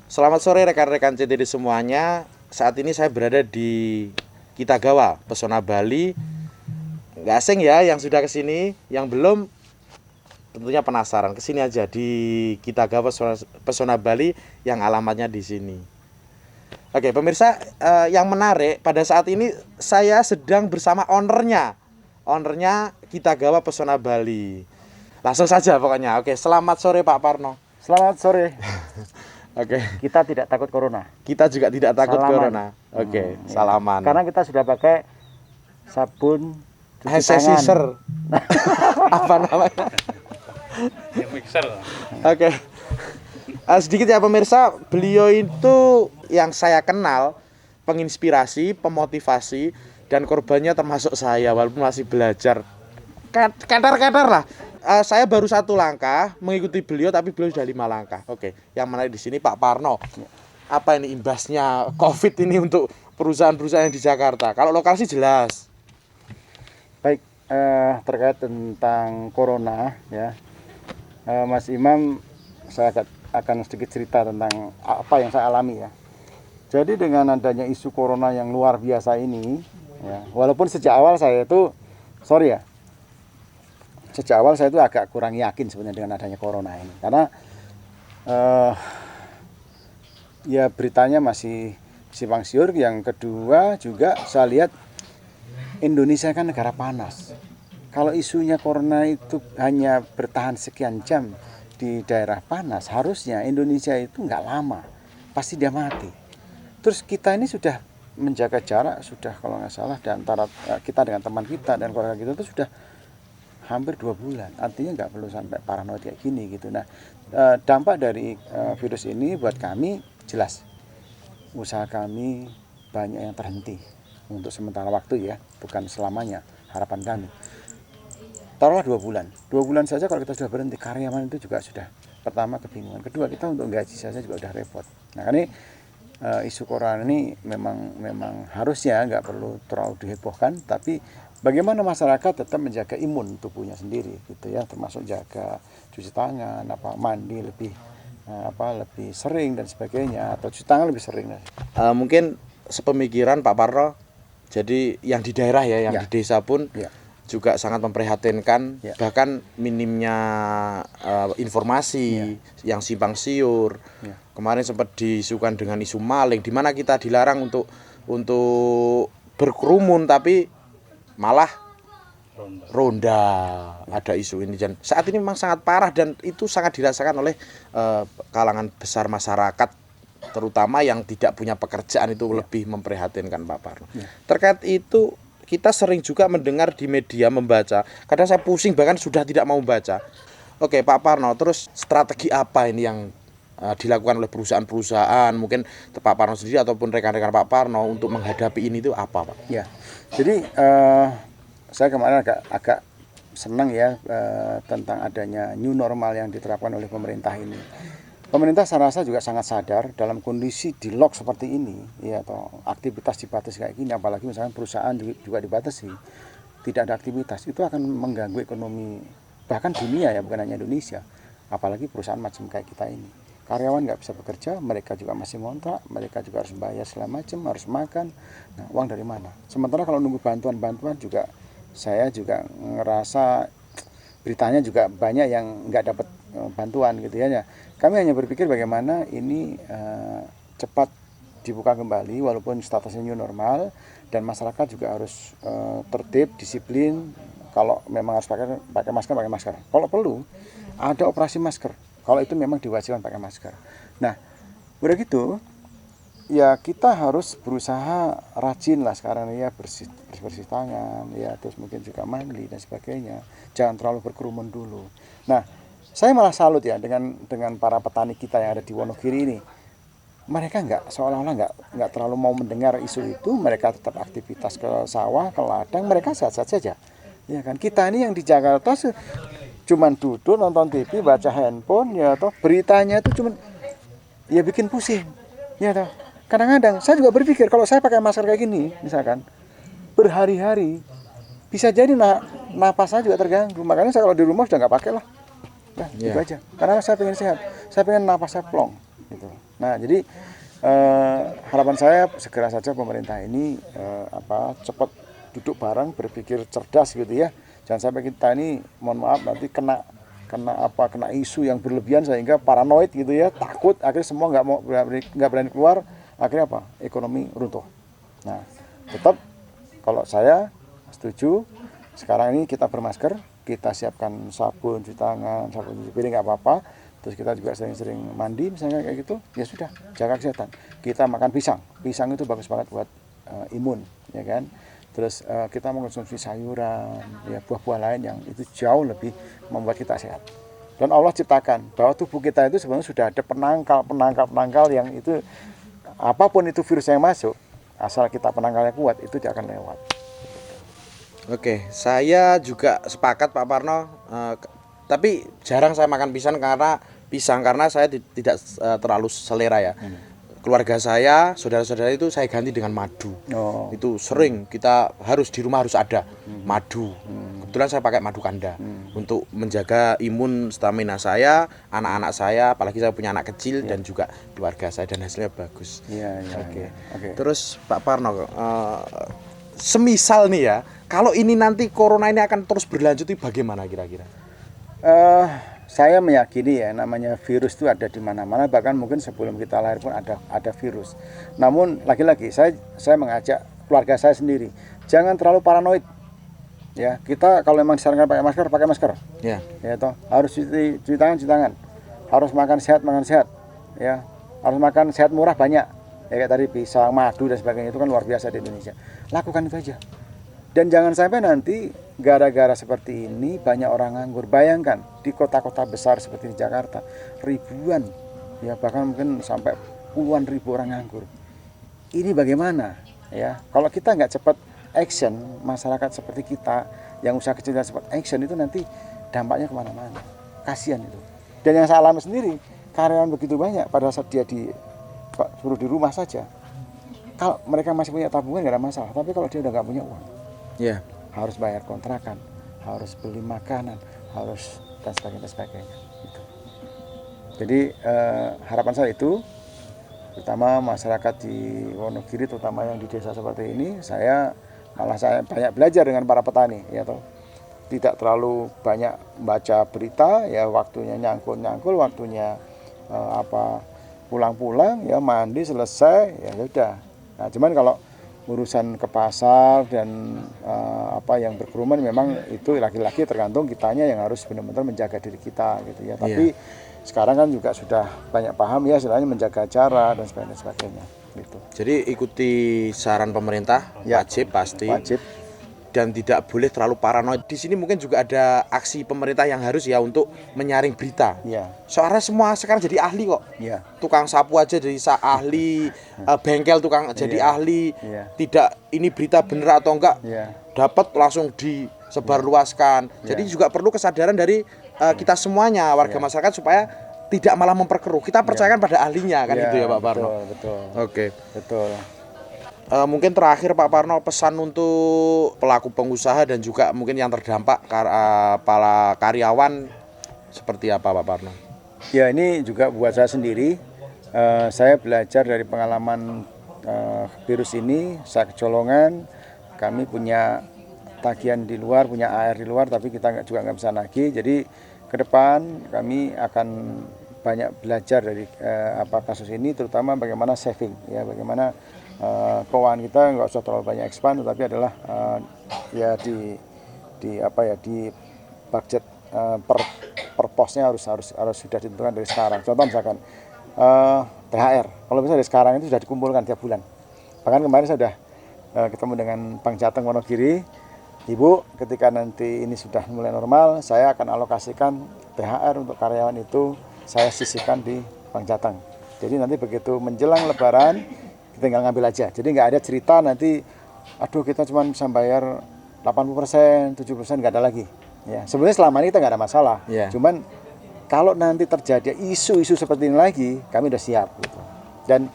Selamat sore rekan-rekan CTD semuanya. Saat ini saya berada di Kitagawa, Pesona Bali. Nggak asing ya yang sudah kesini, yang belum tentunya penasaran. Kesini aja di Kitagawa Pesona Bali yang alamatnya di sini. Oke pemirsa, yang menarik pada saat ini saya sedang bersama ownernya Kitagawa Pesona Bali. Langsung saja pokoknya. Oke, selamat sore Pak Parno. Selamat sore. Oke. Kita tidak takut corona. Kita juga tidak takut Salaman. corona. Oke, salaman. Karena kita sudah pakai sabun cuci tangan. Scissor. Apa namanya? Mixer. Oke. Sedikit ya pemirsa, beliau itu yang saya kenal penginspirasi, pemotivasi, dan korbannya termasuk saya walaupun masih belajar. Keter-keter lah. Saya baru 1 langkah mengikuti beliau, tapi beliau sudah 5 langkah. Oke, yang menarik di sini Pak Parno. Apa ini imbasnya COVID ini untuk perusahaan-perusahaan yang di Jakarta? Kalau lokal sih jelas. Baik, terkait tentang corona ya, Mas Imam, saya akan sedikit cerita tentang apa yang saya alami ya. Jadi dengan adanya isu corona yang luar biasa ini, ya, walaupun sejak awal saya itu, sejak awal saya itu agak kurang yakin sebenarnya dengan adanya corona ini, karena ya beritanya masih simpang siur. Yang kedua juga saya lihat Indonesia kan negara panas. Kalau isunya corona itu hanya bertahan sekian jam di daerah panas, harusnya Indonesia itu nggak lama, pasti dia mati. Terus kita ini sudah menjaga jarak, sudah kalau nggak salah di antara kita dengan teman kita dan keluarga kita itu sudah hampir 2 bulan. Artinya nggak perlu sampai paranoid kayak gini gitu. Nah, dampak dari virus ini buat kami jelas. Usaha kami banyak yang terhenti untuk sementara waktu ya, bukan selamanya. Harapan kami. Taruhlah 2 bulan. 2 bulan saja kalau kita sudah berhenti, karyawan itu juga sudah pertama kebingungan. Kedua, kita untuk gaji saja juga udah repot. Nah, ini isu corona ini memang harusnya nggak perlu terlalu dihebohkan, tapi bagaimana masyarakat tetap menjaga imun tubuhnya sendiri gitu ya, termasuk jaga cuci tangan, mandi lebih lebih sering dan sebagainya, atau cuci tangan lebih sering. Mungkin sepemikiran Pak Parno. Jadi yang di daerah ya, yang di desa pun juga sangat memprihatinkan, bahkan minimnya informasi yang simpang siur. Kemarin sempat diisukan dengan isu maling, di mana kita dilarang untuk berkerumun, tapi malah ronda. Ada isu ini, dan saat ini memang sangat parah dan itu sangat dirasakan oleh kalangan besar masyarakat, terutama yang tidak punya pekerjaan. Itu lebih memprihatinkan Pak Parno. Terkait itu kita sering juga mendengar di media, membaca, kadang saya pusing bahkan sudah tidak mau membaca. Oke Pak Parno, terus strategi apa ini yang dilakukan oleh perusahaan-perusahaan, mungkin Pak Parno sendiri ataupun rekan-rekan Pak Parno untuk menghadapi ini itu apa Pak? Ya, jadi saya kemarin agak senang ya tentang adanya new normal yang diterapkan oleh pemerintah ini. Pemerintah saya rasa juga sangat sadar dalam kondisi di lock seperti ini ya, atau aktivitas dibatasi kayak gini, apalagi misalnya perusahaan juga dibatasi, tidak ada aktivitas, itu akan mengganggu ekonomi bahkan dunia ya, bukan hanya Indonesia, apalagi perusahaan macam kayak kita ini. Karyawan nggak bisa bekerja, mereka juga masih ngontrak, mereka juga harus bayar segala macam, harus makan. Nah, uang dari mana? Sementara kalau nunggu bantuan juga, saya juga ngerasa beritanya juga banyak yang nggak dapat bantuan gitu ya. Kami hanya berpikir bagaimana ini cepat dibuka kembali walaupun statusnya new normal, dan masyarakat juga harus tertib, disiplin. Kalau memang harus pakai masker. Kalau perlu ada operasi masker. Kalau itu memang diwajibkan pakai masker. Nah, udah gitu ya kita harus berusaha rajin lah sekarang ya, bersih tangan ya, terus mungkin juga mandi dan sebagainya. Jangan terlalu berkerumun dulu. Nah, saya malah salut ya dengan para petani kita yang ada di Wonogiri ini. Mereka seolah-olah nggak terlalu mau mendengar isu itu. Mereka tetap aktivitas ke sawah, ke ladang, mereka sehat-sehat saja. Ya kan, kita ini yang di Jakarta cuman duduk nonton TV, baca handphone ya, atau beritanya itu cuman ya bikin pusing. Ya toh. Kadang-kadang saya juga berpikir kalau saya pakai masker kayak gini misalkan berhari-hari, bisa jadi napas saya juga terganggu. Makanya saya kalau di rumah sudah nggak pakai lah. Nah, gitu aja. Karena saya pengen sehat. Saya pengen napas saya plong gitu. Nah, jadi harapan saya segera saja pemerintah ini cepat duduk bareng, berpikir cerdas gitu ya. Jangan sampai kita ini, mohon maaf, nanti kena isu yang berlebihan sehingga paranoid gitu ya, takut, akhirnya semua nggak berani keluar, akhirnya apa? Ekonomi runtuh. Nah, tetap kalau saya setuju, sekarang ini kita bermasker, kita siapkan sabun cuci tangan, sabun cuci piring, nggak apa-apa. Terus kita juga sering-sering mandi misalnya kayak gitu, ya sudah, jaga kesehatan. Kita makan pisang itu bagus banget buat imun, ya kan. Terus kita mengkonsumsi sayuran, ya buah-buah lain yang itu jauh lebih membuat kita sehat. Dan Allah ciptakan bahwa tubuh kita itu sebenarnya sudah ada penangkal yang itu, apapun itu virus yang masuk, asal kita penangkalnya kuat, itu dia akan lewat. Oke, saya juga sepakat Pak Parno. Tapi jarang saya makan pisang karena saya tidak terlalu selera ya. Keluarga saya, saudara-saudara itu saya ganti dengan madu. Itu sering kita di rumah harus ada madu. Kebetulan saya pakai madu kanda untuk menjaga imun stamina saya, anak-anak saya, apalagi saya punya anak kecil dan juga keluarga saya, dan hasilnya bagus. Oke. Terus Pak Parno, semisal nih ya, kalau ini nanti corona ini akan terus berlanjut, bagaimana kira-kira? Saya meyakini ya, namanya virus itu ada di mana-mana, bahkan mungkin sebelum kita lahir pun ada virus. Namun lagi-lagi saya mengajak keluarga saya sendiri, jangan terlalu paranoid. Ya, kita kalau memang disarankan pakai masker. Ya. Ya toh, harus cuci tangan. Harus makan sehat. Ya, harus makan sehat murah banyak. Ya kayak tadi pisang, madu dan sebagainya, itu kan luar biasa di Indonesia. Lakukan itu aja. Dan jangan sampai nanti gara-gara seperti ini banyak orang nganggur. Bayangkan di kota-kota besar seperti di Jakarta, ribuan, ya bahkan mungkin sampai puluhan ribu orang nganggur. Ini bagaimana? Ya, kalau kita nggak cepat action, masyarakat seperti kita yang usaha kecil dan cepat action, itu nanti dampaknya kemana-mana. Kasihan itu. Dan yang saya alami sendiri, karyawan begitu banyak pada saat dia suruh di rumah saja. Kalau mereka masih punya tabungan nggak ada masalah, tapi kalau dia udah nggak punya uang, ya, harus bayar kontrakan, harus beli makanan, harus dan sebagainya. Gitu. Jadi harapan saya itu, terutama masyarakat di Wonogiri, terutama yang di desa seperti ini, saya banyak belajar dengan para petani, ya toh. Tidak terlalu banyak baca berita, ya waktunya nyangkul, waktunya pulang-pulang, ya mandi selesai, ya udah. Nah, cuman kalau urusan ke pasar dan yang berkerumun, memang itu laki-laki tergantung kitanya yang harus benar-benar menjaga diri kita gitu ya. Tapi sekarang kan juga sudah banyak paham ya, istilahnya menjaga jarak dan sebagainya gitu. Jadi ikuti saran pemerintah, wajib pasti. Wajib. Dan tidak boleh terlalu paranoid. Di sini mungkin juga ada aksi pemerintah yang harus ya untuk menyaring berita. Ya. Soalnya semua sekarang jadi ahli kok. Ya. Tukang sapu aja jadi ahli, bengkel tukang jadi ahli. Tidak ini berita benar atau enggak, dapat langsung disebarluaskan. Jadi juga perlu kesadaran dari kita semuanya, warga masyarakat, supaya tidak malah memperkeruh. Kita percayakan pada ahlinya kan, gitu ya Pak Parno. Betul. Oke. Betul. Mungkin terakhir Pak Parno, pesan untuk pelaku pengusaha dan juga mungkin yang terdampak para karyawan seperti apa Pak Parno? Ya, ini juga buat saya sendiri. Saya belajar dari pengalaman virus ini. Saya kecolongan, kami punya tagihan di luar, punya AR di luar, tapi kita juga nggak bisa nagih. Jadi ke depan kami akan banyak belajar dari kasus ini, terutama bagaimana saving, ya bagaimana keuangan kita nggak usah terlalu banyak expand, tapi adalah di budget per posnya harus sudah ditentukan dari sekarang. Contoh misalkan THR, kalau misalnya dari sekarang itu sudah dikumpulkan tiap bulan. Bahkan kemarin saya sudah ketemu dengan Bank Jateng Wonogiri, Ibu, ketika nanti ini sudah mulai normal, saya akan alokasikan THR untuk karyawan itu, saya sisihkan di Bank Jateng. Jadi nanti begitu menjelang Lebaran, tinggal ngambil aja. Jadi nggak ada cerita nanti, aduh kita cuma bisa bayar 80%, 70%, nggak ada lagi. Ya, sebenarnya selama ini kita nggak ada masalah. Cuman kalau nanti terjadi isu-isu seperti ini lagi, kami udah siap. Gitu. Dan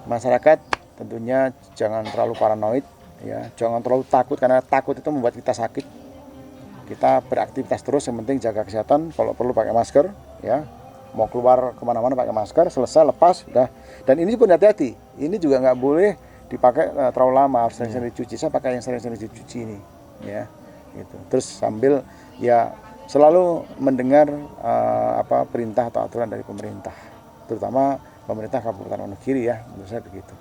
masyarakat tentunya jangan terlalu paranoid, ya, jangan terlalu takut, karena takut itu membuat kita sakit. Kita beraktivitas terus, yang penting jaga kesehatan. Kalau perlu pakai masker, ya. mau keluar kemana-mana pakai masker, selesai lepas udah. Dan ini pun hati-hati, ini juga nggak boleh dipakai terlalu lama, harus sering-sering dicuci. Saya pakai yang sering-sering dicuci ini, ya, gitu. Terus sambil ya selalu mendengar perintah atau aturan dari pemerintah, terutama pemerintah Kabupaten Wonogiri ya, menurut saya begitu.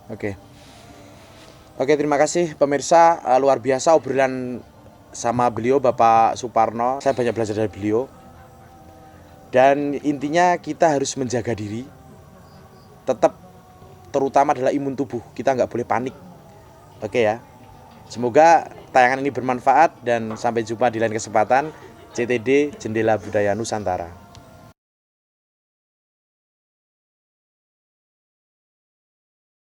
Oke. Oke, terima kasih pemirsa. Luar biasa obrolan sama beliau, Bapak Suparno. Saya banyak belajar dari beliau. Dan intinya kita harus menjaga diri. Tetap, terutama adalah imun tubuh. Kita nggak boleh panik. Oke ya. Semoga tayangan ini bermanfaat dan sampai jumpa di lain kesempatan. CTD Jendela Budaya Nusantara.